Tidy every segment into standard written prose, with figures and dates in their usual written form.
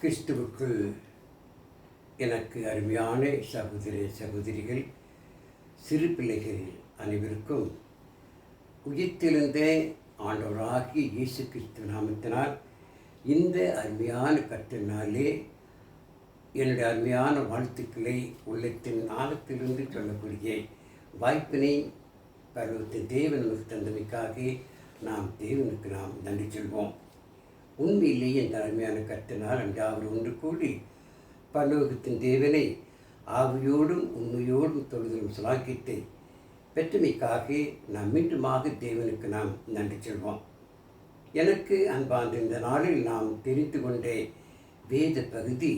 கிறிஸ்துவுக்குள் எனக்கு அருமையான சகோதரிகள், சிறு பிள்ளைகள் அனைவருக்கும் உயிர்த்தெழுந்த ஆண்டவராகிய இயேசு கிறிஸ்து நாமத்தினால் இந்த அருமையான கர்த்தரினாலே என்னுடைய அருமையான வாழ்த்துக்களை உள்ளத்தின் ஆழத்திலிருந்து சொல்லக்கூடிய வாய்ப்பினை பருவத்தின் தேவன் நமக்கு தந்தமைக்காக தேவனுக்கு நாம் நன்றி சொல்வோம். உண்மையிலேயே இந்த அருமையான கர்த்தனால் அன்றாவது ஒன்று கூடி பரலோகத்தின் தேவனை ஆவியோடும் உண்மையோடும் தொழுதலும் சலாக்கியத்தை பெற்றமைக்காக நாம் மீண்டுமாக தேவனுக்கு நாம் நன்றி சொல்வோம். எனக்கு அன்பார்ந்த இந்த நாளில் நாம் தெரிந்து கொண்ட வேத பகுதி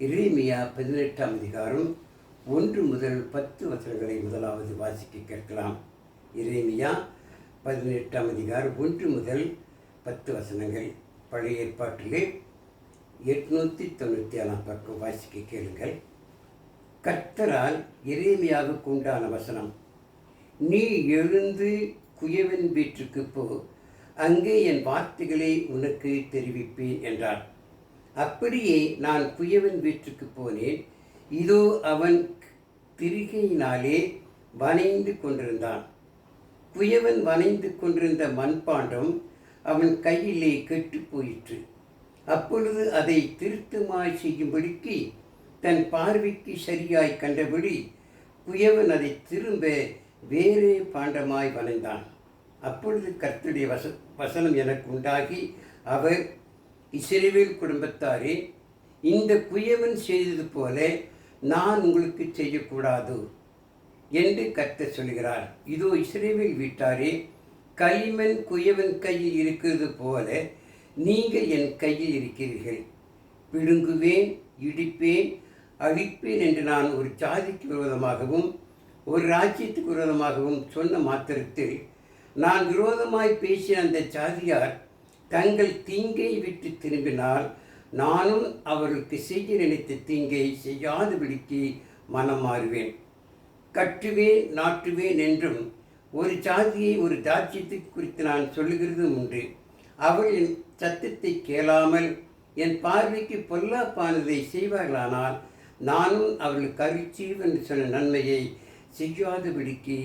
எரேமியா 18ஆம் அதிகாரம் 1 முதல் 10 வசனங்களை முதலாவது வாசிக்க கேட்கலாம். எரேமியா 18ஆம் அதிகாரம் 1 முதல் 10 வசனங்கள். பழைய ஏற்பாட்டிலே 897 பக்கம் வாசிக்க கேளுங்கள். கர்த்தரால் எரேமியாவுக்கு உண்டான வசனம்: நீ எழுந்து குயவன் வீட்டுக்கு போ, அங்கே என் வார்த்தைகளை உனக்கு தெரிவிப்பேன் என்றார். அப்படியே நான் குயவன் வீட்டுக்கு போனேன். இதோ அவன் திரிகையினாலே வனைந்து கொண்டிருந்தான். குயவன் வனைந்து கொண்டிருந்த மண்பாண்டம் அவன் கையிலே கெட்டு போயிற்று. அப்பொழுது அதை திருத்தமாய் செய்யும்படிக்கு தன் பார்வைக்கு சரியாய் கண்டபடி குயவன் அதை திரும்ப வேறே பாண்டமாய் வனைந்தான். அப்பொழுது கர்த்தருடைய வசனம் எனக்கு உண்டாகி, அவர், இஸ்ரவேல் குடும்பத்தாரே, இந்த குயவன் செய்தது போல நான் உங்களுக்கு செய்யக்கூடாது என்று கர்த்தர் சொல்கிறார். இதோ இஸ்ரவேல் வீட்டாரே, களிமண் குயவன் கையில் இருக்கிறது போல நீங்கள் என் கையில் இருக்கிறீர்கள். பிடுங்குவேன், இடிப்பேன், அழிப்பேன் என்று நான் ஒரு ஜாதிக்கு விரோதமாகவும் ஒரு ராஜ்யத்துக்கு விரோதமாகவும் சொன்ன மாத்திரத்தில் நான் விரோதமாய் பேசிய அந்த ஜாதியார் தங்கள் தீங்கை விட்டு திரும்பினால் நானும் அவர்களுக்கு செய்ய நினைத்த தீங்கை செய்யாதபடிக்கு மனம் மாறுவேன். கட்டுவேன், நாட்டுவேன் என்றும் ஒரு ஜாதியை ஒரு ராஜ்யத்தை குறித்து நான் சொல்லுகிறதும் உண்டு. அவள் என் சத்தத்தை கேளாமல் என் பார்வைக்கு பொல்லாப்பானதை செய்வார்களானால் நானும் அவர்களுக்கு அருட்சீவன் சொன்ன நன்மையை செய்யாதபடிக்கு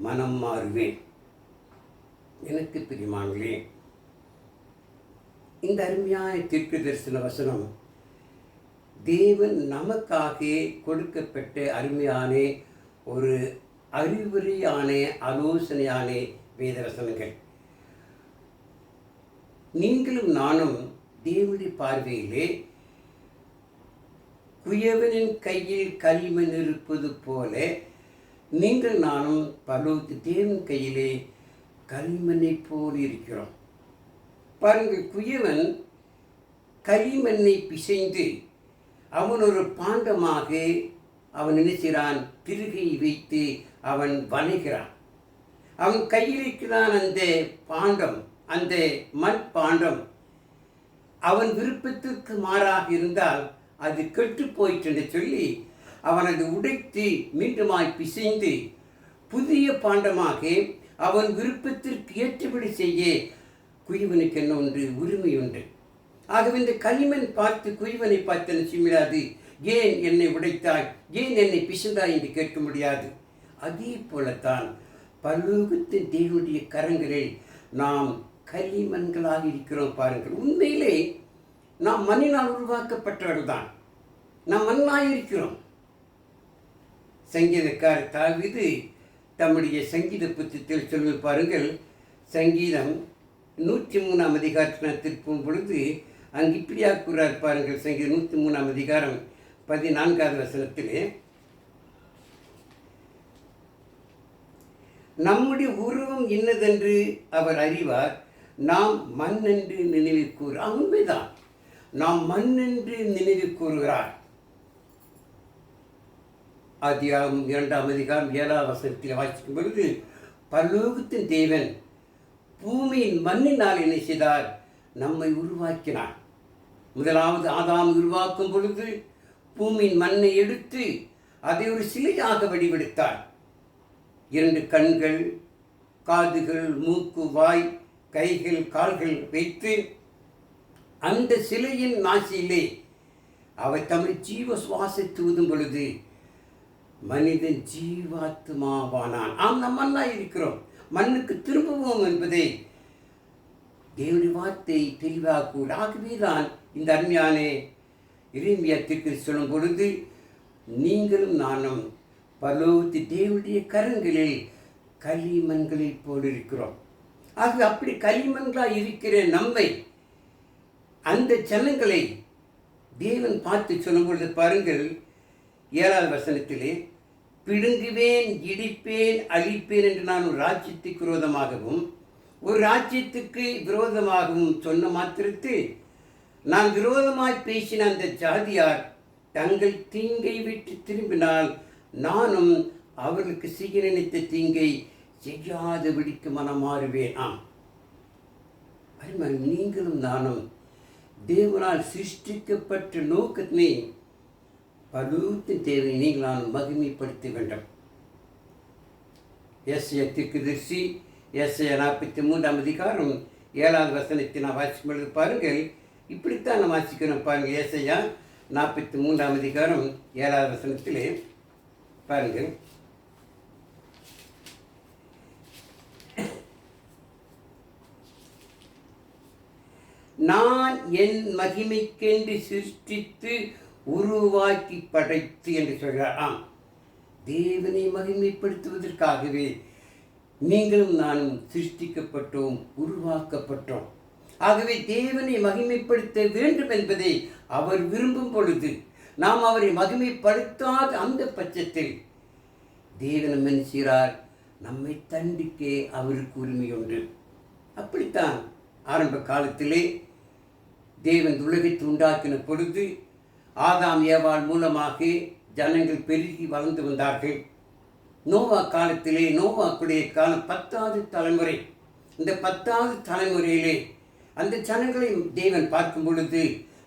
மனம் மாறுவேன். எனக்கு பிரியமானவர்களே, இந்த அருமையான தீர்க்க தரிசன வசனம் தேவன் நமக்காக கொடுக்கப்பட்ட அருமையான ஒரு அறிவுரையான ஆலோசனையான வேதவசனங்கள். நீங்களும் நானும் தேவனுடைய பார்வையிலே குயவனின் கையில் களிமண் இருப்பது போல நீங்கள் நானும் பரலோகத்து தேவன் கையிலே களிமண்ணை போல் இருக்கிறோம். பாருங்கள், குயவன் களிமண்ணை பிசைந்து அவன் ஒரு பாண்டமாக அவன் நினைக்கிறான், திருகை வைத்து அவன் வணைகிறான். அவன் கையில் இருக்கிறான் அந்த பாண்டம், அந்த மண் பாண்டம் அவன் விருப்பத்திற்கு மாறாக இருந்தால் அது கெட்டு போயிற்று என்று சொல்லி அவன் அதை உடைத்து மீண்டுமாய் பிசைந்து புதிய பாண்டமாக அவன் விருப்பத்திற்கு ஏற்றபடி செய்ய குயவனுக்கு என்ன உண்டு? உரிமை உண்டு. ஆகவே இந்த களிமண் பார்த்து குயவனை பார்த்து நிச்சயமிடாது, ஏன் என்னை உடைத்தாய், ஏன் என்னை பிசைந்தாய் என்று கேட்க முடியாது. அதே போலத்தான் பரலோகத்தின் தேவனுடைய கரங்களில் நாம் களிமண்களாக இருக்கிறோம். பாருங்கள், உண்மையிலே நாம் மண்ணினால் உருவாக்கப்பட்டவர்கள் தான். நாம் மண்ணாக இருக்கிறோம். சங்கீதக்காரர் தாவீது தம்முடைய சங்கீத புத்தகத்தில் சொல்வது பாருங்கள். சங்கீதம் 103ஆம் அதிகாரத்தில் திருப்பும் பொழுது அங்கு இப்படியாக கூறார் பாருங்கள். சங்கீதம் 103ஆம் அதிகாரம் 14வது வசனத்திலே, நம்முடைய உருவம் இன்னதென்று அவர் அறிவார், நாம் மண் என்று நினைவு கூறு. உண்மைதான், நாம் மண் என்று நினைவு கூறுகிறார். ஆதியாகமம் 2ஆம் அதிகாரம் 7ஆம் வசனத்தில் வாசிக்கும் பொழுது, பரலோகத்தின் தேவன் பூமியின் மண்ணினால் என்ன செய்தார்? நம்மை உருவாக்கினார். முதலாவது ஆதாம் உருவாக்கும் பொழுது பூமியின் மண்ணை எடுத்து அதை ஒரு சிலையாக வடிவெடுத்தார். 2 கண்கள், காதுகள், மூக்கு, வாய், கைகள், கால்கள் வைத்து அந்த சிலையின் நாசியிலே அவர் தமிழ் ஜீவ சுவாசத்தை ஊதும் பொழுது மனிதன் ஜீவாத்மாவானான். ஆம், நம்மெல்லாம் இருக்கிறோம், மண்ணுக்கு திரும்புவோம் என்பதை தேவனுடைய வார்த்தை தெளிவாக கூட. ஆகவேதான் இந்த அருமையான எரேமியா தீர்க்கதரிசி சொல்லும் பொழுது நீங்களும் நானும் பரலோகத்து தேவனுடைய கரங்களில் களிமண்களைப் போல் இருக்கிறோம். ஆக அப்படி களிமண்களாக இருக்கிற நம்மை, அந்த ஜனங்களை தேவன் பார்த்து சொல்லும் பொழுது பாருங்கள், 7வது வசனத்திலே, பிடுங்குவேன், இடிப்பேன், அழிப்பேன் என்று நான் ஒரு ராஜ்யத்துக்கு விரோதமாகவும் ஒரு ராஜ்யத்துக்கு விரோதமாகவும் சொன்ன மாத்திரத்தில் நான் விரோதமாய் பேசின அந்த ஜாதியார் தங்கள் தீங்கை விட்டு திரும்பினால் நானும் அவர்களுக்கு செய்ய நினைத்த தீங்கை செய்யாதபடிக்கு மனம் மாறுவேன். நீங்களும் நானும் தேவனால் சிருஷ்டிக்கப்பட்ட நோக்கத்தினை பலூத்தின் தேவையை நீங்கள் நான் மகிமைப்படுத்த வேண்டும். ஏசாயா தீர்க்கதரிசி ஏசாயா 43ஆம் அதிகாரம் 7வது வசனத்தை நான் வாசிக்கும் பொழுது பாருங்கள், இப்படித்தான் நான் வாசிக்கிறோம். பாருங்கள், ஏசாயா 43ஆம் அதிகாரம் 7வது வசனத்திலே பாருங்கள், நான் என் மகிமைக்கென்று சிருஷ்டித்து உருவாக்கி படைத்து என்று சொல்கிறார். தேவனை மகிமைப்படுத்துவதற்காகவே நீங்களும் நானும் சிருஷ்டிக்கப்பட்டோம், உருவாக்கப்பட்டோம். ஆகவே தேவனை மகிமைப்படுத்த வேண்டும் என்பதை அவர் விரும்பும் பொழுது நாம் அவரை மகிமைப்படுத்தாத அந்த பட்சத்தில் தேவன் என்ன செய்கிறார்? நம்மை தண்டிக்க அவருக்கு உரிமை உண்டு. அப்படித்தான் ஆரம்ப காலத்திலே தேவன் உலகத்தை உண்டாக்கின பொழுது ஆதாம் ஏவாள் மூலமாக ஜனங்கள் பெருகி வளர்ந்து வந்தார்கள். நோவா காலத்திலே, நோவாக்குடைய காலம் 10வது தலைமுறை. இந்த 10வது தலைமுறையிலே அந்த ஜனங்களை தேவன் பார்க்கும் பொழுது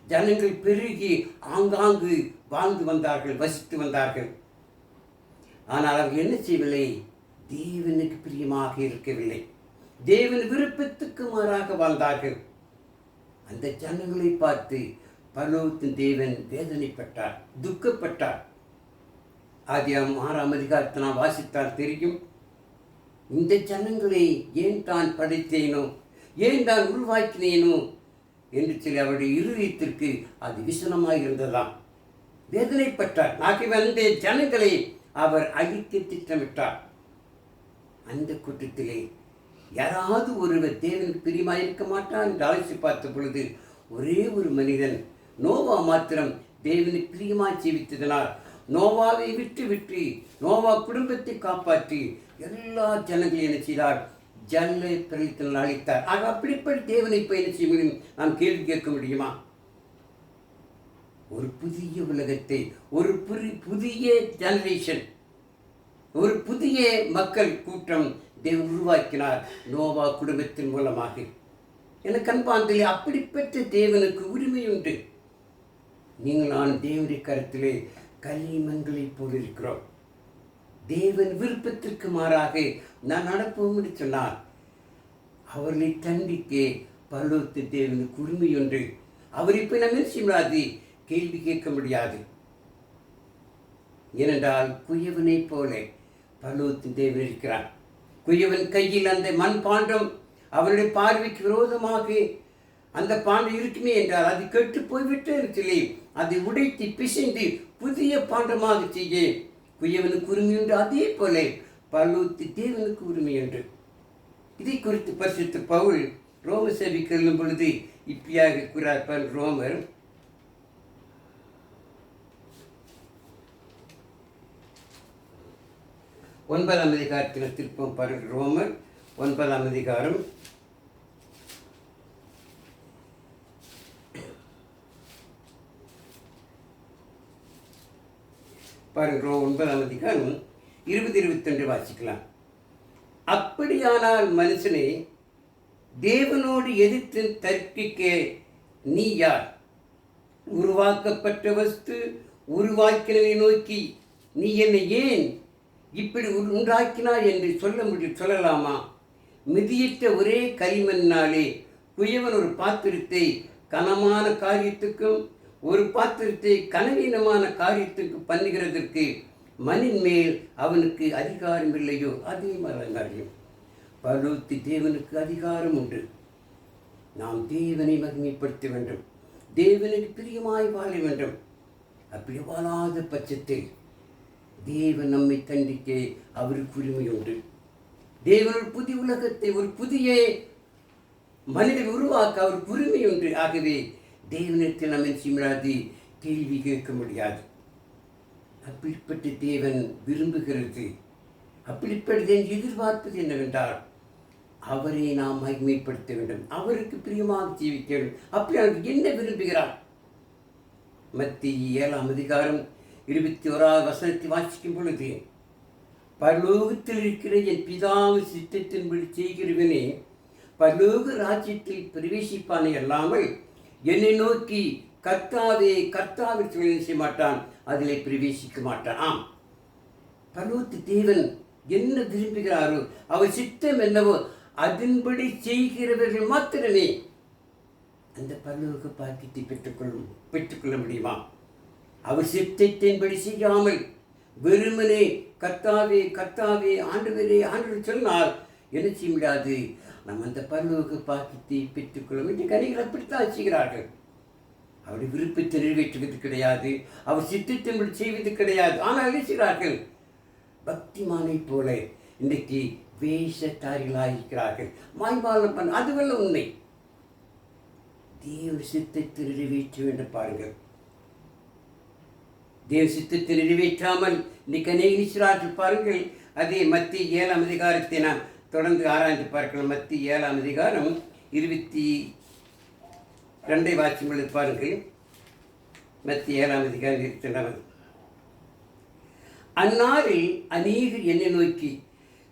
ஜனங்கள் பெருகி ஆங்காங்கு வாழ்ந்து வந்தார்கள், வசித்து வந்தார்கள். ஆனால் அவர் என்ன செய்யவில்லை? தேவனுக்கு பிரியமாக இருக்கவில்லை. தேவன் விருப்பத்துக்கு மாறாக வாழ்ந்தார்கள். அந்த ஜனங்களை பார்த்து பரலோகத்தின் தேவன் வேதனைப்பட்டார், துக்கப்பட்டார். ஆதியாகமம் 6ஆம் அதிகாரத்தை நான் வாசித்தால் தெரியும். இந்த ஜனங்களை ஏன் தான் படைத்தேனோ, ஏன் தான் உருவாக்கினேனோ என்று சொல்லி அவருடைய இருதயத்திற்கு அது விசனமாக இருந்ததாம். வேதனைப்பட்டார். ஆகவே அந்த ஜனங்களை அவர் அழிக்க திட்டமிட்டார். அந்த கூட்டத்திலே யாராவது ஒருவர் தேவனுக்கு பிரியமாக இருக்க மாட்டான் என்று ஆலோசி பார்த்த பொழுது ஒரே ஒரு மனிதன் நோவா மாத்திரம் தேவனுக்கு பிரியமாக ஜீவித்ததனால் நோவாவை விட்டு நோவா குடும்பத்தை காப்பாற்றி எல்லா ஜனங்களையும் என்ன செய்தார்? ஜல்ல பிரளித்தனால் அழித்தார். ஆக அப்படிப்படி தேவனை போய் என்ன செய்ய முடியும்? நாம் கேள்வி கேட்க முடியுமா? ஒரு புதிய உலகத்தை, ஒரு புதிய ஜெனரேஷன், ஒரு புதிய மக்கள் கூட்டம் தேவன் உருவாக்கினார் நோவா குடும்பத்தின் மூலமாக. எனக்கு அன்பானதிலே அப்படிப்பட்ட தேவனுக்கு உரிமை உண்டு. நீங்கள் நான் தேவனுடைய கருத்திலே களிமண்களைப் போல் இருக்கிறோம். தேவன் விருப்பத்திற்கு மாறாக நான் நடப்போம் என்று சொன்னார். அவர்களை தண்டிக்க பரலோகத்து தேவனுக்கு உரிமை உண்டு. அவர் இப்போ நம்ம செய்யாது, கேள்வி கேட்க முடியாது. ஏனென்றால் குயவனை போல பரலோகத்தின் தேவன் இருக்கிறான். குயவன் கையில் அந்த மண் பாண்டம் அவருடைய பார்வைக்கு விரோதமாக அந்த பாண்டம் இருக்குமே என்றால் அது கெட்டு போய்விட்டு சொல்லி அதை உடைத்து பிசைந்து புதிய பாண்டமாக செய்ய குயவனுக்கு உரிமை உண்டு. அதே போல பரலோகத்து தேவனுக்கு உரிமை உண்டு. இதை குறித்து பரிசுத்த பவுல் ரோம சபைக்கு எழுதும் பொழுது இப்படியாக கூறார். ரோமர் 9ஆம் அதிகாரத்தில் திருப்பம் பாருங்கள். ரோமர் 9ஆம் அதிகாரம் 9ஆம் அதிகாரம் 20-22 வாசிக்கலாம். அப்படியானால் மனுஷனை தேவனோடு எதிர்த்து தர்க்கிக்க நீ யார்? உருவாக்கப்பட்ட வஸ்து உருவாக்கினதை நோக்கி நீ என்னை ஏன் இப்படி உண்டாக்கினாய் என்று சொல்லலாமா? மிதியிட்ட ஒரே களிமண்ணாலே குயவன் ஒரு பாத்திரத்தை கனமான காரியத்துக்கும் ஒரு பாத்திரத்தை கனவீனமான காரியத்துக்கு பண்ணுகிறதற்கு மண்ணின் மேல் அவனுக்கு அதிகாரம் இல்லையோ அதே மறந்தார்கள். பரலோகத்து தேவனுக்கு அதிகாரம் உண்டு. நாம் தேவனை மகிமைப்படுத்த வேண்டும், தேவனுக்கு பிரியமாய் வாழ வேண்டும். அப்படி வாழாத பட்சத்தில் தேவன் நம்மை தண்டிக்க அவருக்கு உரிமை உண்டு. தேவன் ஒரு புதிய உலகத்தை, ஒரு புதிய மனிதனை உருவாக்க அவருக்கு உரிமை உண்டு. ஆகவே தேவனிடத்தில் நம்ம சிமராதி கேள்வி கேட்க முடியாது. அப்படிப்பட்ட தேவன் விரும்புகிறது, அப்படிப்பட்ட எதிர்பார்ப்பது என்னவென்றால் அவரை நாம் மகிமைப்படுத்த வேண்டும், அவருக்கு பிரியமாக ஜீவிக்க வேண்டும். அப்படி அவருக்கு என்ன விரும்புகிறார்? மத்திய 7ஆம் அதிகாரம் 21ஆவது வசனத்தை வாசிக்கும் பொழுது, பரலோகத்தில் இருக்கிற என் பிதாவின் சித்தத்தின்படி செய்கிறவனே பரலோக ராஜ்யத்தில் பிரவேசிப்பானே அல்லாமல் என்னை நோக்கி கர்த்தாவே கர்த்தாவை செய்ய மாட்டான், அதில் பிரவேசிக்க மாட்டான். ஆம், பரலோகத்து தேவன் என்ன விரும்புகிறாரோ, அவர் சித்தம் என்னவோ அதன்படி செய்கிறவர்கள் மாத்திரமே அந்த பரலோக பாக்கியத்தை பெற்றுக்கொள்ள முடியுமா? அவர் சித்தத்தின்படி செய்யாமல் வெறுமனே கர்த்தாவே கர்த்தாவே ஆண்டவரே ஆண்டவர் சொன்னால் என்ன செய்ய முடியாது. நம்ம அந்த பரலோக பாக்கியத்தை பெற்றுக்கொள்ள வேண்டிய கனிகள் அப்படித்தான் செய்கிறார்கள். அவருடைய விருப்பத்தை நிறைவேற்றுவது கிடையாது, அவர் சித்தத்தின்படி செய்வது கிடையாது. ஆனால் என்ன செய்கிறார்கள்? பக்திமானை போல இன்றைக்கு வேஷத்தாரிகளாகிறார்கள், மாய்பாலம் பண்ண. அதுவல்ல உண்மை. தேவ சித்தத்தை நிறைவேற்ற வேண்டும். பாருங்கள், தேவ சித்தத்தை நிறைவேற்றாமல் இன்னைக்கு அநேகர்கள் பாருங்கள். அதே மத்திய 7ஆம் அதிகாரத்தை நாம் தொடர்ந்து ஆராய்ந்து பார்க்கலாம். மத்திய 7ஆம் அதிகாரம் 22 வாசியங்களை பாருங்கள். மத்திய 7ஆம் அதிகாரம் 22. அந்நாளில் அநேகர் என்னை நோக்கி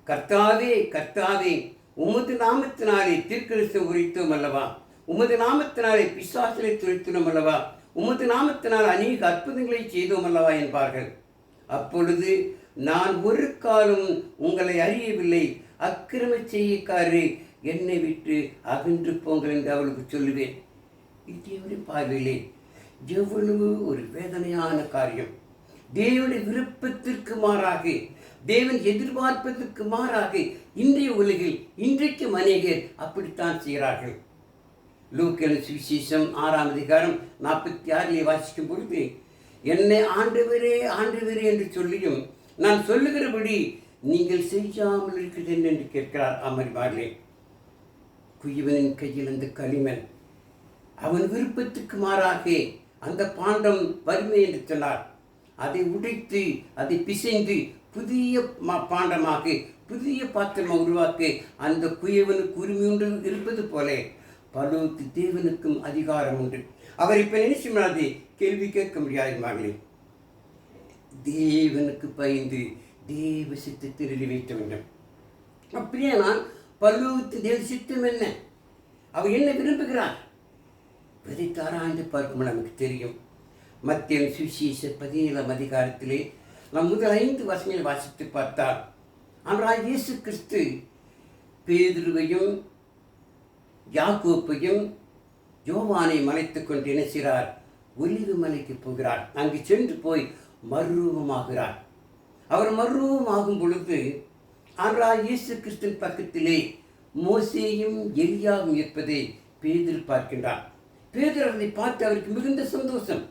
கர்த்தாவே கர்த்தாவே உமது நாமத்தினாலே தீர்க்கதரிசனம் உரைத்தோம் அல்லவா, உமது நாமத்தினாலே பிசாசுகளை துரைத்தோம் அல்லவா, உமது நாமத்தினால் அநேக அற்புதங்களை செய்தோம் அல்லவா என்பார்கள். அப்பொழுது நான் ஒரு காலம் உங்களை அறியவில்லை, அக்கிரம செய்யக்காரரே என்னை விட்டு அகன்று போங்கள் என்று அவளுக்கு சொல்லுவேன். இது பார்வையிலே எவ்வளவு ஒரு வேதனையான காரியம். தேவனுடைய விருப்பத்திற்கு மாறாக, தேவன் எதிர்பார்ப்பதற்கு மாறாக இன்றைய உலகில் இன்றைக்கு அநேகர் அப்படித்தான் செய்கிறார்கள். லூக்கா சுவிசேஷம் 6ஆம் அதிகாரம் 46 வாசிக்கும் பொழுது, என்னை ஆண்டவரே ஆண்டவரே என்று சொல்லியும் நான் சொல்லுகிறபடி நீங்கள் செய்யாமல் இருக்கிறது என்று கேட்கிறார். அமர்வார்களே, குயவனின் கையில் அந்த களிமண், அவன் விருப்பத்துக்கு மாறாக அந்த பாண்டம் வறுமை என்று சொன்னார். அதை உடைத்து அதை பிசைந்து புதிய பாண்டமாக புதிய பாத்திரமாக உருவாக்க அந்த குயவனுக்கு உரிமை உண்டு இருப்பது போல பரலோகத்து தேவனுக்கும் அதிகாரம் உண்டு. அவர் இப்ப நினைச்சு கேள்வி கேட்க முடியாது. மகளே, தேவனுக்கு பயந்து தேவ சித்தத்தை நிறைவேற்ற வேண்டும். அப்படியே நான் பரலோகத்து தேவ சித்தம் என்ன, அவர் என்ன விரும்புகிறார், விதைத்து ஆராய்ந்து பார்க்கும் நமக்கு தெரியும். மத்திய சுவிசேஷ 17ஆம் அதிகாரத்திலே நாம் முதல் 5 வசனங்களை வாசித்து பார்த்தால், ஆனால் இயேசு கிறிஸ்து பேதுருவையும் யாக்கோப்பையும் யோவானை மலைத்துக் கொண்டு என்ன செய்கிறார்? ஒலிவு மலைக்கு போகிறார். அங்கு சென்று போய் மறுரூபமாகிறார். அவர் மறுரூபமாகும் பொழுது ஆனால் இயேசு கிறிஸ்துவின் பக்கத்திலே மோசேயும் எலியாவும் இருப்பதை பேதுரு பார்க்கின்றார். பேதுரு அதை பார்த்து அவருக்கு மிகுந்த சந்தோஷம்.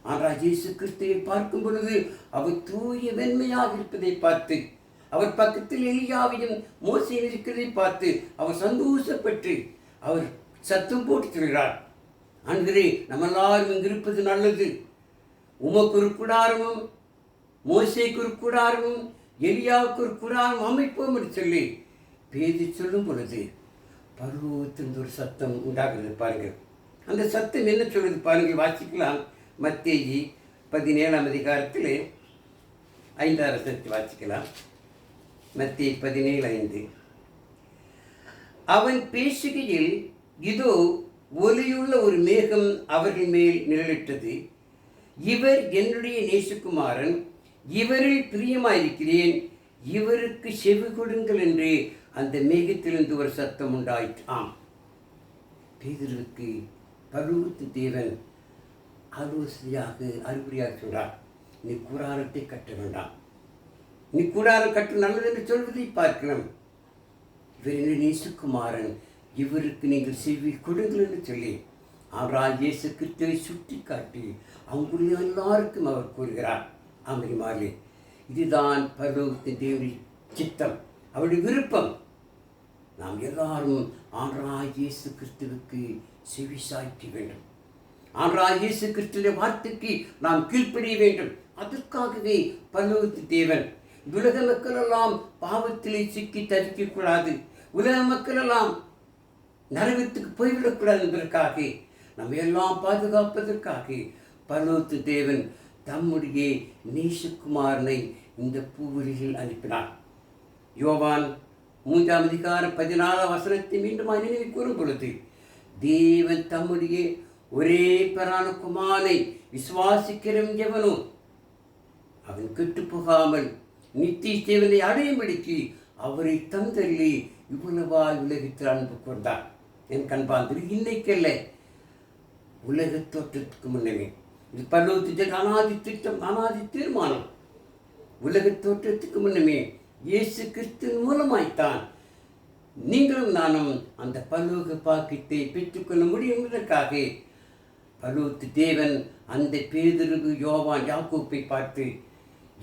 ஆனால் இயேசு கிறிஸ்துவை பார்க்கும் பொழுது அவர் தூய வெண்மையாக இருப்பதை பார்த்து, அவர் பக்கத்தில் எலியாவையும் மோசையும் இருக்கிறதை பார்த்து அவர் சந்தோஷப்பட்டு அவர் சத்தம் போட்டு சொல்கிறார், ஆண்டவரே, நம்ம எல்லாரும் இங்கு இருப்பது நல்லது. உமக்கு ஒரு கூடாரமும் மோசேக்கு ஒரு கூடாரமும் எலியாவுக்கு ஒரு கூடாரம் அமைப்போம் என்று சொல்லி பேதி சொல்லும் பொழுது பருவத்திலிருந்து ஒரு சத்தம் உண்டாகிறது. பாருங்கள், அந்த சத்தம் என்ன சொல்வது பாருங்கள், வாசிக்கலாம். மத்தேயு 17ஆம் அதிகாரத்தில் 5ஆம் வசனத்தை வாசிக்கலாம். மத்தேயு 17:5. அவன் பேசுகையில் இதோ ஒலியுள்ள ஒரு மேகம் அவர்கள் மேல் நிழலிட்டது. இவர் என்னுடைய நேசகுமாரன், இவரில் பிரியமாயிருக்கிறேன், இவருக்கு செவி கொடுங்கள் என்று அந்த மேகத்திலிருந்து ஒரு சத்தம் உண்டாயிற்று. ஆம், பேதுருவுக்கு பரலோகத்து தேவன் ஆலோசனையாக அறிகுறியாக சொல்கிறார், நீ கூடாரத்தை கட்ட வேண்டாம், நீ கூடாரம் கட்ட நல்லது என்று சொல்வதை பார்க்கலாம். இவர் என்ன நேசுகுமாரன், இவருக்கு நீங்கள் செவி கொடுங்கள் என்று சொல்லி அவரால் இயேசு கிறிஸ்துவை சுட்டி காட்டி அவங்களுடைய எல்லாருக்கும் அவர் கூறுகிறார். ஆமரிமாலே, இதுதான் பரலோகத்தின் தேவனுடைய சித்தம், அவருடைய விருப்பம். நாம் எல்லாரும் ஆண்டவராகிய இயேசு கிறிஸ்துவுக்கு செவி சாய்க்க வேண்டும். ஆண்டவராகிய இயேசு கிறிஸ்துவின் வார்த்தைக்கு நாம் கீழ்ப்படிய வேண்டும். அதற்காகவே பரலோகத்தின் தேவன் உலக மக்கள் எல்லாம் பாவத்திலே சிக்கி தவிக்கக்கூடாது, உலக மக்கள் எல்லாம் நரகத்துக்கு போய்விடக்கூடாது என்பதற்காக, நம்ம எல்லாம் பாதுகாப்பதற்காக பரலோகத்தின் தேவன் தம்முடைய நேசகுமாரனை இந்த பூவுலகில் அனுப்பினார். யோவான் 3:14 மீண்டும் நினைவு கூறும் பொழுது, தேவன் தம்முடைய ஒரே பேரான குமாரனை விசுவாசிக்கிறவன் எவனோ அவன் கெட்டு போகாமல் நித்திய ஜீவனை அடையும்படிக்கு அவரை தந்தள்ளி இவ்வளவாய் உலகத்தில் அன்பு கொண்டார். என் கண்பார்ந்து இன்னைக்கல்ல, உலக தோற்றத்துக்கு முன்னமே இது பரலோகத்தின் அனாதி திட்டம், அனாதி தீர்மானம். உலக தோற்றத்துக்கு முன்னமே இயேசு கிறிஸ்துவின் மூலமாய்த்தான் நீங்களும் நானும் அந்த பரலோக பாக்கியத்தை பெற்றுக்கொள்ள முடியும் என்பதற்காக பரலோகத்து தேவன் அந்த பேதுரு, யோவான், யாக்கோப்பை பார்த்து,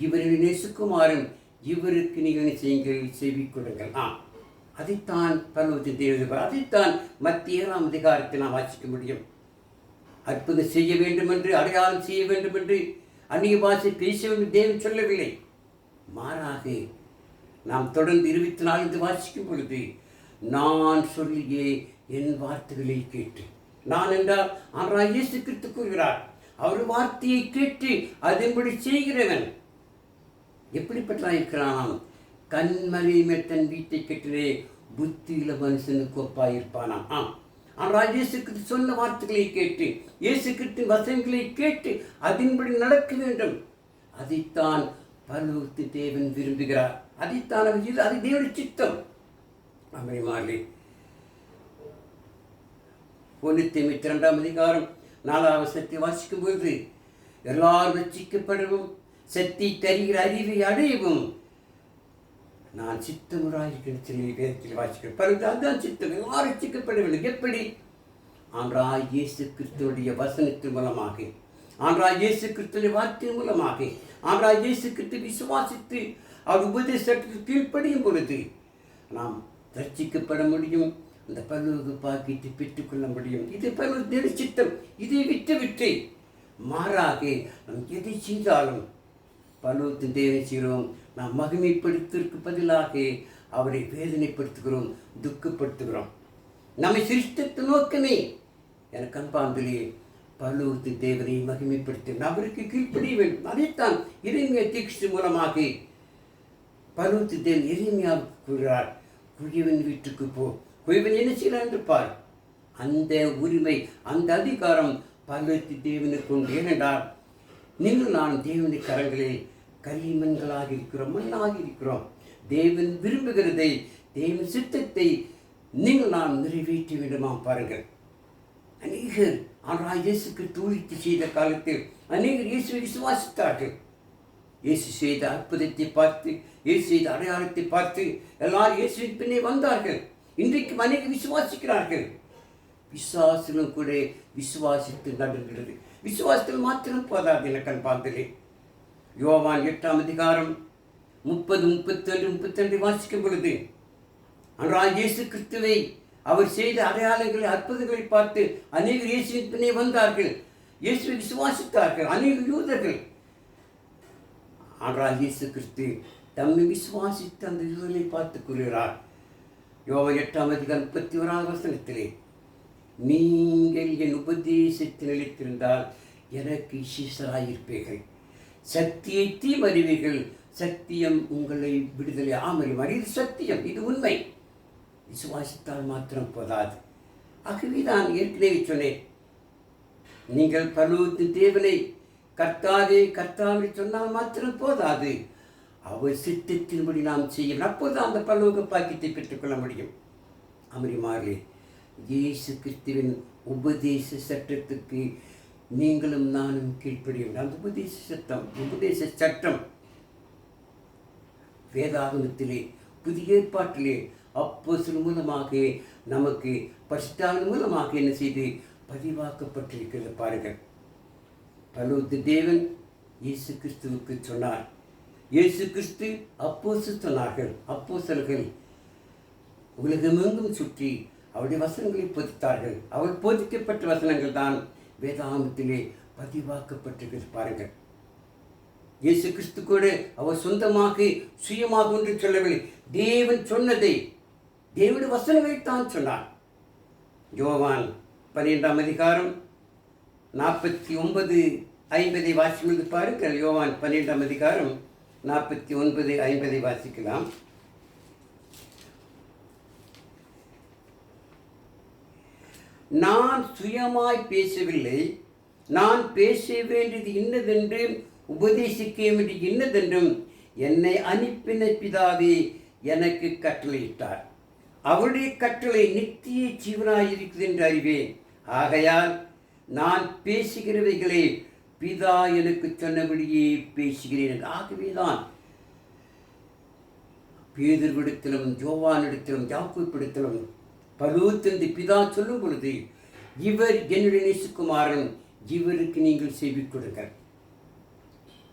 இவரின் நேசகுமாரன், இவருக்கு நீங்கள் செய்யுங்கள், செவி கொடுங்கள். அதைத்தான் பரலோகத்தின் தேவன், அதைத்தான் மத்திய 7ஆம் அதிகாரத்தை நாம் வாசிக்க முடியும். அற்புதம் செய்ய வேண்டும் என்று, அடையாளம் செய்ய வேண்டும் என்று, அந்நிய பாஷை பேச வேண்டும் தேவன் சொல்லவில்லை. மாறாக நாம் தொடர்ந்து 24 வாசிக்கும் பொழுது, நான் சொல்லிய என் வார்த்தைகளை கேட்டு, நான் என்றால் ஆண்டவராகிய இயேசு கிறிஸ்து கூறுகிறார், அவர் வார்த்தையை கேட்டு அதன்படி செய்கிறவன் எப்படிப்பட்டாயிருக்கிறான்? கண்மலையுமே தன் வீட்டை கட்டினே புத்தியில மனுஷனுக்கு ஒப்பாயிருப்பானாம். ஆண்டவராகிய இயேசு கிறிஸ்து சொன்ன வார்த்தைகளை கேட்டு, இயேசு கிறிஸ்துவின் வசனங்களை கேட்டு அதன்படி நடக்க வேண்டும். அதைத்தான் பரலோகத்து தேவன் விரும்புகிறார். அதைத்தான் அது தேவனுடைய சித்தம். அம்மைமாலே 2:2 அதிகாரம் 4ஆம் வசனத்தை வாசிக்கும் பொழுது, எல்லாரும் ரட்சிக்கப்படவும் சக்தி தருகிற அறிவை அடையவும் நான் சித்தமுறாயில் வாசிக்கிறேன். அதுதான் சித்தம். எல்லாரும் ரட்சிக்கப்பட வேண்டும். எப்படி? ஆண்டவராகிய இயேசு கிறிஸ்துவுடைய வசனத்தின் மூலமாக, ஆண்டவராகிய இயேசு கிறிஸ்துவின் வார்த்தையின் மூலமாக, ஆண்டவராகிய இயேசு கிறிஸ்து விசுவாசித்து அவர் உபதேசத்திற்கு கீழ்ப்படியும் பொழுது நாம் ரட்சிக்கப்பட முடியும். அந்த பரலோக பாக்கியத்தை பெற்றுக்கொள்ள முடியும். இது பரலோக சித்தம். இதை விட்டு மாறாக நாம் எதை செய்தாலும் பரலோகத்தின் தேவனை செய்கிறோம். நாம் மகிமைப்படுத்துவதற்கு பதிலாக அவரை வேதனைப்படுத்துகிறோம், துக்கப்படுத்துகிறோம். நம்மை சிருஷ்டித்த நோக்கமே எனக்கு அன்பாந்திலே பரலோகத்தின் தேவனை மகிமைப்படுத்த அவருக்கு கீழ்ப்படிய வேண்டும். அதைத்தான் எரேமியா தீர்க்கதரிசி மூலமாக பரலோகத்தின் தேவன் எரேமியாவுக்கு கூறுகிறார், குயவன் வீட்டுக்கு போ, குயவன் என்ன செய்யலாம் என்று பார். அந்த உரிமை, அந்த அதிகாரம் பரலோகத்தின் தேவனுக்கு உண்டு. ஏனென்றால் நீங்கள் நான் தேவனுடைய கரங்களில் களிமண்களாக இருக்கிறோம், மண்ணாக இருக்கிறோம். தேவன் விரும்புகிறதை, தேவன் சித்தத்தை நீங்கள் நான் நிறைவேற்ற வேண்டுமாம். பாருங்கள், அநேகர் ஆனால் இயேசுக்கு தூளித்து செய்த காலத்தில் அநேகர் இயேசுவை விசுவாசித்தார்கள். இயேசு செய்த அற்புதத்தை பார்த்து, இயேசு செய்த அடையாளத்தை பார்த்து எல்லாரும் இயேசுவின் பின்னே வந்தார்கள். இன்றைக்கு அநேகர் விசுவாசிக்கிறார்கள். விசுவாசலும் கூட விசுவாசித்து நடக்கிறது. விசுவாசத்தில் மாத்திரம் போதாது. எனக்கு பார்த்தலே யோவான் 8ஆம் அதிகாரம் 30, 32, 32 வாசிக்கும் பொழுது, ஆனால் இயேசு கிறிஸ்துவை அவர் செய்த அடையாளங்களை, அற்புதங்களை பார்த்து அநேகர் இயேசுவின் பின்னே வந்தார்கள், இயேசுவை விசுவாசித்தார்கள். அநேக யூதர்கள் ஆனால் இயேசு கிறிஸ்து தம்மை விசுவாசித்து அந்த யூதர்களை பார்த்து கூறுகிறார். யோவான் 8ஆம் அதிகாரம் 31ஆம் வசனத்திலே, நீங்கள் என் உபதேசத்தில் நிலைத்திருந்தால் எனக்கு சீசராயிருப்பீர்கள், சத்தியத்தை அறிவீர்கள், சத்தியம் உங்களை விடுதலை ஆமறிவார். இது சத்தியம், இது உண்மை. விசுவாசித்தால் மாத்திரம் போதாது. ஆகவே தான் ஏற்கனவே சொன்னேன், நீங்கள் பரலோகத்தின் தேவனை கர்த்தாவே கர்த்தாவே சொன்னால் மாத்திரம் போதாது, அவர் சித்தத்தின்படி நாம் செய்யணும். அப்போது அந்த பரலோக பாக்கியத்தை பெற்றுக்கொள்ள முடியும். அமரிமார்களே, இயேசு கிறிஸ்துவின் உபதேச சட்டத்துக்கு நீங்களும் நானும் கீழ்ப்படியும். அந்த உபதேச சட்டம் வேதாகமத்திலே புதிய ஏற்பாட்டிலே அப்போஸ்தலர் மூலமாக நமக்கு பரிசுத்தாவின் மூலமாக என்ன செய்து பதிவாக்கப்பட்டிருக்கிறது பாருங்கள். பரலோக தேவன் இயேசு கிறிஸ்துவுக்கு சொன்னார். இயேசு கிறிஸ்து அப்போஸ்தலர் சொன்னார்கள். அப்போஸ்தலர்கள் உலகமெங்கும் சுற்றி அவருடைய வசனங்களை போதித்தார்கள். அவர் போதிக்கப்பட்ட வசனங்கள் தான் வேதாகமத்திலே பதிவாக்கப்பட்டிருக்கிறது பாருங்கள். இயேசு கிறிஸ்து கூட அவர் சொந்தமாக சுயமாக ஒன்று சொல்லவில்லை. தேவன் சொன்னதை, தேவனுடைய வசனங்களைத்தான் சொன்னார். யோவான் 12ஆம் அதிகாரம் 49-50 வாசிக்கும்போது பாருங்கள். யோவான் 12ஆம் அதிகாரம் 49-50 வாசிக்கலாம். நான் சுயமாய் பேசவில்லை, நான் பேச வேண்டியது இன்னதென்றும் உபதேசிக்க வேண்டியது இன்னதென்றும் என்னை அனுப்பின பிதாவே எனக்கு கட்டளையிட்டார். அவருடைய கட்டளை நித்திய ஜீவனாயிருக்கிறது என்று அறிவேன். ஆகையால் நான் பேசுகிறவைகளை பிதா எனக்கு சொன்னபடியே பேசுகிறேன். ஆகவேதான் பேதுருவிடத்திலும் யோவானிடத்திலும் யாக்கோபிடத்திலும் பலூத்தந்து பிதா சொல்லும் பொழுது, இவர் என்னுடைய நேசகுமாரன், இவருக்கு நீங்கள் செவி கொடுங்கள்.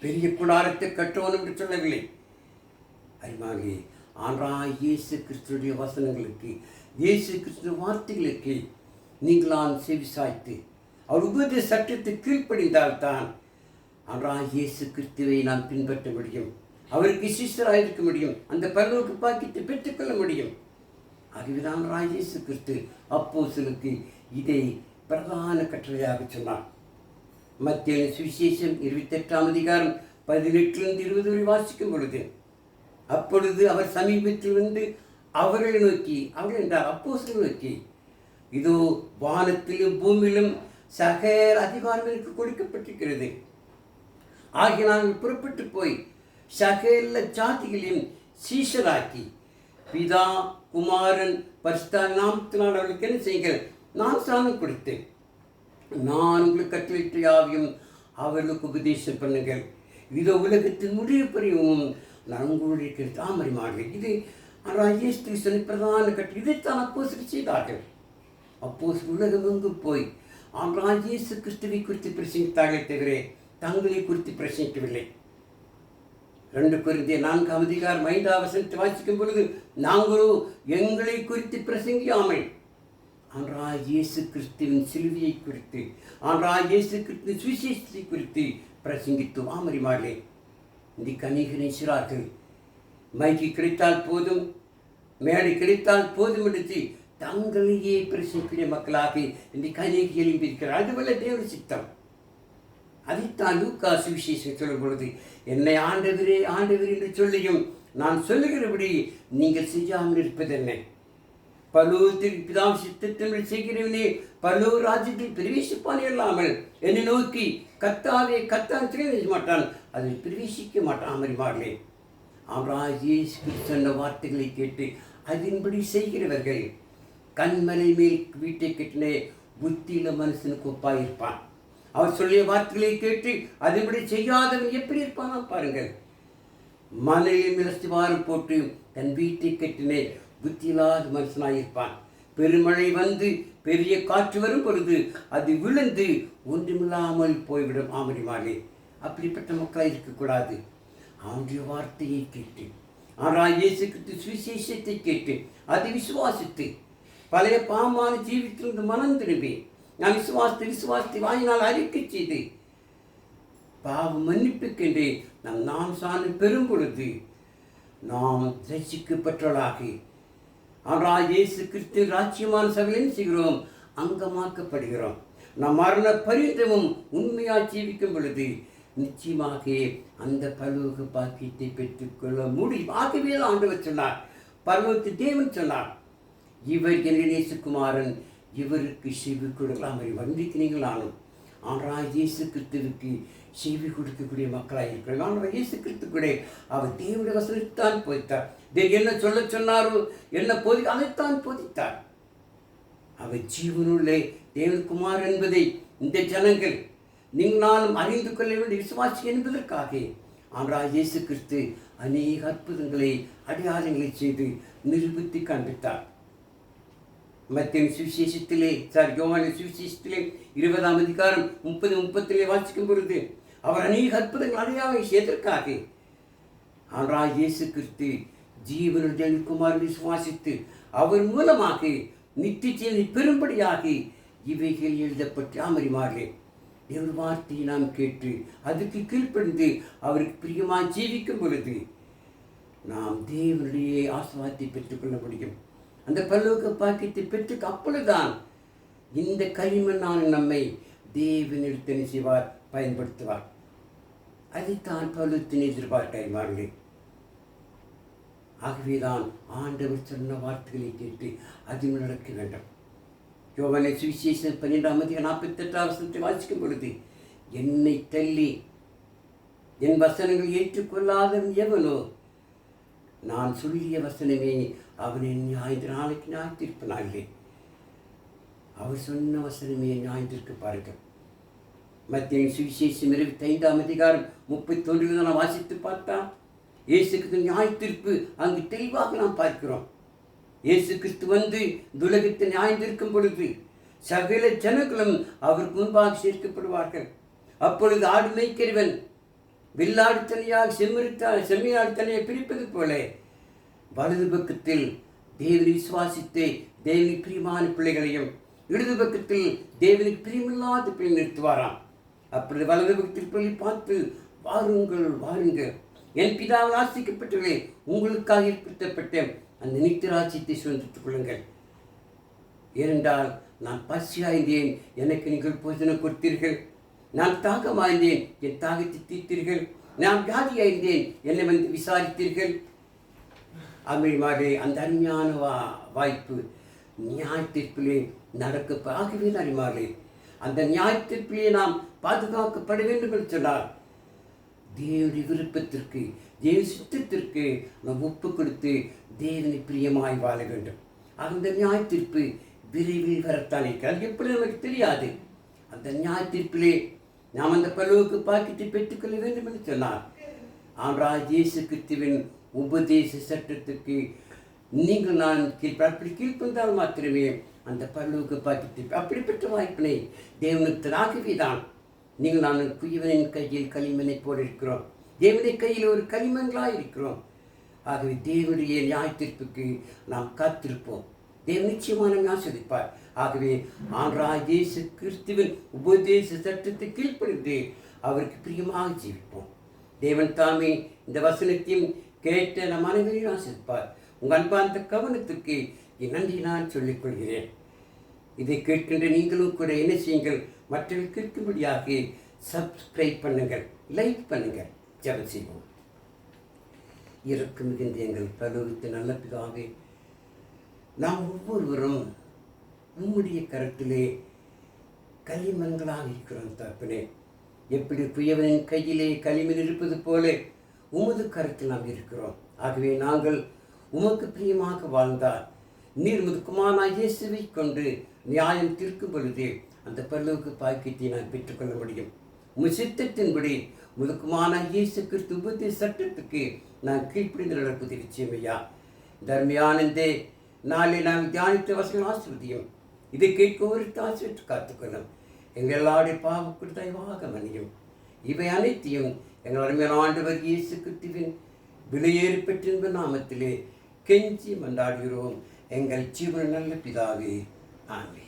பெரிய கூடாரத்தை கட்டணும் என்று சொல்லவில்லை. அறிவாளி ஆன்றாய் இயேசு கிறிஸ்துடைய வசனங்களுக்கு, இயேசு கிறிஸ்துவ வார்த்தைகளுக்கு நீங்களான் செவி சாய்த்து அவர் உபதேச சட்டத்தை கீழ்ப்படிந்தால்தான் ஆன்றாய் இயேசு கிறிஸ்துவை நாம் பின்பற்ற முடியும். அவருக்கு சிஷ்யராக இருக்க முடியும். அந்த பரலோக பாக்கியத்தை பெற்றுக்கொள்ள முடியும். ஆகவேதான் இயேசு கிறிஸ்து அப்போஸ்தலருக்கு இதை பிரதான கட்டளையாக சொன்னார். மத்திய சுவிசேஷம் 28ஆம் அதிகாரம் 18-20 வரை வாசிக்கும் பொழுது, அப்பொழுது அவர் சமீபத்தில் வந்து அவர்களை நோக்கி, அவர்கள் என்றார் அப்போஸ்தலரை நோக்கி, இதோ வானத்திலும் பூமியிலும் சகல அதிகாரம் எனக்கு கொடுக்கப்பட்டிருக்கிறது. ஆகிய நாங்கள் புறப்பட்டு போய் சகல ஜாதிகளையும் சீஷராக்கி பிதா குமாரன் பரிசுத்த நாமத்தினால் அவர்களுக்கு என்ன செய்யுங்கள், நான் ஸ்நானம் கொடுத்தேன். நான் உங்களுக்கு கட்டளையிட்ட யாவையும் அவர்களுக்கு உபதேசம் பண்ணுங்கள். இதோ உலகத்தின் முடிவு பெரியவும் நான் உங்களுடைய தாமரை மாடுவேன். இது இயேசு கிறிஸ்துவின் பிரதான கட்டளை. இதைத்தான் அப்போஸ்தலர் செய்தார்கள். அப்போஸ்தலர் உலகமெங்கு போய் இயேசு கிறிஸ்துவை குறித்து பிரசங்கித்தார்களே தவிர தங்களை குறித்து பிரசங்கிக்கவில்லை. 2 கொரிந்தியர் 4ஆம் அதிகாரம் 5ஆம் வசனத்தை வாசிக்கும் பொழுது, நாங்களோ எங்களை குறித்து பிரசங்கியாமல் இயேசு கிறிஸ்துவின் சிலுவையை குறித்து, இயேசு கிறிஸ்துவின் சுவிசேஷத்தை குறித்து பிரசங்கித்தோம். ஆமரிமாளே இந்த அநேகரை சிறார்கள் மைக்கு கிடைத்தால் போதும், மேடை கிடைத்தால் போதும் எடுத்து தங்களையே பிரசங்கிக்கிற மக்களாக இந்த அநேக எழும்பியிருக்கிறார். அதுவல்ல தேவ சித்தம். அதைத்தான் லூக்கா சுவிசேஷம் சொல்லும் பொழுது, என்னை ஆண்டவரே ஆண்டவர் என்று சொல்லியும் நான் சொல்லுகிறபடி நீங்கள் செய்யாமல் இருப்பது என்ன? பலூத்தில் பிதாவின் சித்தத்தில் செய்கிறவனே பலூர் ராஜ்யத்தில் பிரவேசிப்பானே இல்லாமல் என்னை நோக்கி கத்தாவே கத்தான் செய்ய மாட்டான், அதில் பிரவேசிக்க மாட்டான். அமரிமார்களே, இயேசு சொன்ன வார்த்தைகளை கேட்டு அதன்படி செய்கிறவர்கள் கண்மலை மேல் வீட்டை கட்டின புத்தியில மனுஷனுக்கு ஒப்பாயிருப்பான். அவர் சொல்லிய வார்த்தைகளை கேட்டு அதன்படி செய்யாதவன் எப்படி இருப்பானா பாருங்கள். மலையை மிளஸ்திவாரம் போட்டு தன் வீட்டை கட்டினே புத்தியில்லாத மனுஷனாயிருப்பான். பெருமழை வந்து பெரிய காற்று வரும் பொழுது அது விழுந்து ஒன்றுமில்லாமல் போய்விடும். ஆமரிமாலே, அப்படிப்பட்ட மக்களாக இருக்கக்கூடாது. அவனுடைய வார்த்தையை கேட்டு இயேசு கிறிஸ்து சுவிசேஷத்தை கேட்டு அதை விசுவாசித்து பழைய பாவமான ஜீவித்திலிருந்து மனம் திரும்பி நான் விசுவாசத்தை வாயினால் அறிக்கை செய்து பாவம் மன்னிப்புக்கென்றே நாம் சான்று பெறும் பொழுது நாம் ரட்சிக்கப்பட்டவர்களாகி இயேசு கிறிஸ்து ராஜ்யமான சபையில் செய்கிறோம், அங்கமாக்கப்படுகிறோம். நாம் மரண பரிந்தமும் உண்மையாக ஜீவிக்கும் பொழுது நிச்சயமாக அந்த பரலோக பாக்கியத்தை பெற்றுக்கொள்ள முடியும். ஆகவே ஆண்டவர் சொன்னார், பரலோகத்து தேவன் சொன்னார், இவர் என்னுடைய நேசகுமாரன், இவருக்கு செவி கொடுக்கலாம். வந்திக்கு நீங்கள் ஆனும் இயேசு கிறிஸ்துவுக்கு செவி கொடுக்கக்கூடிய மக்களாக இருக்கிறோம். ஆனால் இயேசு கிறிஸ்து கூட அவர் தேவனுடைய வசனத்தான் போதித்தார். என்ன சொல்ல சொன்னாரோ, என்ன அதைத்தான் போதித்தார். அவர் ஜீவனுள்ள தேவன்குமார் என்பதை இந்த ஜனங்கள் நீங்கள் நானும் அறிந்து கொள்ள வேண்டிய விசுவாசி என்பதற்காக ஆண்டவராகிய இயேசு கிறிஸ்து அநேக அற்புதங்களை அடையாளங்களை செய்து நிரூபித்து காண்பித்தார். மத்திய சுவிசேஷத்திலே யோவானின் சுவிசேஷத்திலே 20ஆம் அதிகாரம் 30-30 வாசிக்கும் பொழுது அவர் அநேக அற்புதங்கள் அடையாளம் செய்ததற்காக ஆண்டவராகிய இயேசு கிறிஸ்து ஜீவனுடைய குமாரனை விசுவாசித்து அவர் மூலமாக நித்திய பெரும்படியாக இவைகள் எழுதப்பட்டு அமரிமாறே தேவ வார்த்தையை நாம் கேட்டு அதுக்கு கீழ்ப்படிந்து அவருக்கு பிரியமாக ஜீவிக்கும் பொழுது நாம் தேவனுடைய ஆசீர்வாதத்தை பெற்றுக்கொள்ள முடியும். அந்த பரலோக பாக்கியத்தை பெற்று அப்பொழுதுதான் இந்த களிமண்ணான நம்மை தேவனிடத்தில் செய்வார், பயன்படுத்துவார். அதைத்தான் பரலோகத்தின் எதிர்பார்க்கிறார்களே. ஆகவேதான் ஆண்டவர் சொன்ன வார்த்தைகளை கேட்டு அதில் நடக்க வேண்டும். யோவானின் சுவிசேஷம் 12ஆம் அதிகாரம் 48ஆம் வசனத்தை வாசிக்கும் பொழுது என்னை தள்ளி என் வசனங்கள் ஏற்றுக்கொள்ளாதவன் எவனோ நான் சொல்லிய வசனமே அவனை நாளைக்கு ஞாயிற்றிருப்பனாலே அவர் சொன்ன வசனமே ஞாயிற்றிற்கு பாருங்கள். மத்திய சுவிசேஷம் 25ஆம் அதிகாரம் 31 நான் வாசித்து பார்த்தா இயேசு கிறிஸ்து ஞாயிற்றிருப்பு அங்கு தெளிவாக நாம் பார்க்கிறோம். இயேசு கிறிஸ்து வந்து உலகத்தை நியாயந்திருக்கும் பொழுது சகல ஜனங்களும் அவருக்கு முன்பாக சேர்க்கப்படுவார்கள். அப்பொழுது ஆடு மேய்க்கிறவன் வில்லாடு தனியாக செம்மையாடு தனியாக பிரிப்பது போல வலது பக்கத்தில் தேவனை விசுவாசித்து தேவனுக்கு பிரியமான பிள்ளைகளையும் இடது பக்கத்தில் தேவனுக்கு பிரியமில்லாத பிள்ளை நிறுத்துவாராம். அப்பொழுது வலது பக்கத்தில் பிள்ளை பார்த்து வாருங்கள் வாருங்கள், என் பிதாவால் ஆசிக்கப்பட்டவர்களே, உங்களுக்காக ஏற்படுத்தப்பட்ட அந்த நித்திராட்சியத்தை சுதந்திரித்துக் கொள்ளுங்கள். ஏனென்றால் நான் பசியாய்ந்தேன், எனக்கு நீங்கள் போஜனம் கொடுத்தீர்கள். நான் தாகமாய்ந்தேன், என் தாகத்தை தீர்த்தீர்கள். நான் வியாதியாய்ந்தேன், என்னை வந்து விசாரித்தீர்கள். அமிழ்மாறே அந்த அருமையான வாய்ப்பு நியாயத்திற்குள்ளே நடக்க. ஆகவே அறிமாறே அந்த நியாயத்திற்குள்ளே நாம் பாதுகாக்கப்பட வேண்டும் என்று சொன்னால் தேவனுடைய விருப்பத்திற்கு தேவ சித்தத்திற்கு நாம் ஒப்பு கொடுத்து தேவனை பிரியமாய் வாழ வேண்டும். அந்த நியாயத்தீர்ப்பு விரைவில் வரத்தான் இருக்கிறது. எப்படி நமக்கு தெரியாது. அந்த நியாயத்தீர்ப்பிலே நாம் அந்த பரலோக பாக்கியத்தை பெற்றுக்கொள்ள வேண்டும் என்று சொன்னார். ஆண்டவராகிய இயேசு கிறிஸ்துவின் உபதேச சட்டத்துக்கு நீங்கள் நான் அப்படி கீழ்ப்பந்தால் மாத்திரமே அந்த பரலோக பாக்கியத்தை அப்படிப்பட்ட வாய்ப்பினை தேவனுக்கு ஆகவே தான் நீங்கள் நான் குயவனின் கையில் களிமண்ணை போல இருக்கிறோம், தேவனுடைய கையில் ஒரு களிமண்களாக இருக்கிறோம். ஆகவே தேவனுடைய நியாயத்தீர்ப்புக்கு நாம் காத்திருப்போம். தேவன் நிச்சயமான ஆசிரிப்பார். ஆகவே ஆண்டவராகிய இயேசு கிறிஸ்துவின் உபதேச சட்டத்தை கீழ்ப்படிந்து அவருக்கு பிரியமாக ஜீவிப்போம். தேவன் தாமே இந்த வசனத்தையும் கேட்ட நம் அனைவரையும் ஆசிரிப்பார். உங்கள் அன்பார்ந்த கவனத்துக்கு என் நன்றி நான் சொல்லிக் கொள்கிறேன். இதை கேட்கின்ற நீங்களும் கூட என்ன செய்யுங்கள், மற்றவர்களுக்கு இருக்கும்படியாக சப்ஸ்கிரைப் பண்ணுங்கள், லைக் பண்ணுங்கள். ஜெபம் செய்வோம். இறக்கம் மிகுந்த எங்கள் பரலோகத்தின் நல்ல பிதாவே, நாம் ஒவ்வொருவரும் உம்முடைய கரத்திலே களிமண்களாக இருக்கிறோம் தகப்பனே. எப்படி குயவனின் கையிலே களிமண் இருப்பது போல உமது கரத்தில் நாம் இருக்கிறோம். ஆகவே நாங்கள் உமக்கு பிரியமாக வாழ்ந்தால் நீர் உமது குமாரனாகிய இயேசுவை கொண்டு நியாயம் தீர்க்கும் பொழுது அந்த பரலோக பாக்கியத்தை நான் பெற்றுக்கொள்ள முடியும். உமது சித்தத்தின்படி உமது குமாரனாகிய இயேசு கிறிஸ்து உபதேச சட்டத்துக்கு நான் கீழ்ப்படிந்து நடப்பது நிச்சயமையா. தர்மியானந்தே நாளை நாம் தியானித்த வசனம் ஆசிர்வதியும். இதை கேட்க ஒரு ஆசிரியத்து காத்துக்கொள்ளும். எங்கள் எல்லாருடைய பாவக்கு தயவாக மன்னியும். இவை அனைத்தையும் எங்கள் அருமையான ஆண்டவர் இயேசு கிறிஸ்துவின் விலையேறி பெற்றிருந்த நாமத்திலே கெஞ்சி மன்றாடுகிறோம் எங்கள் ஜீவன நல்ல பிதாவே. ஆமென்.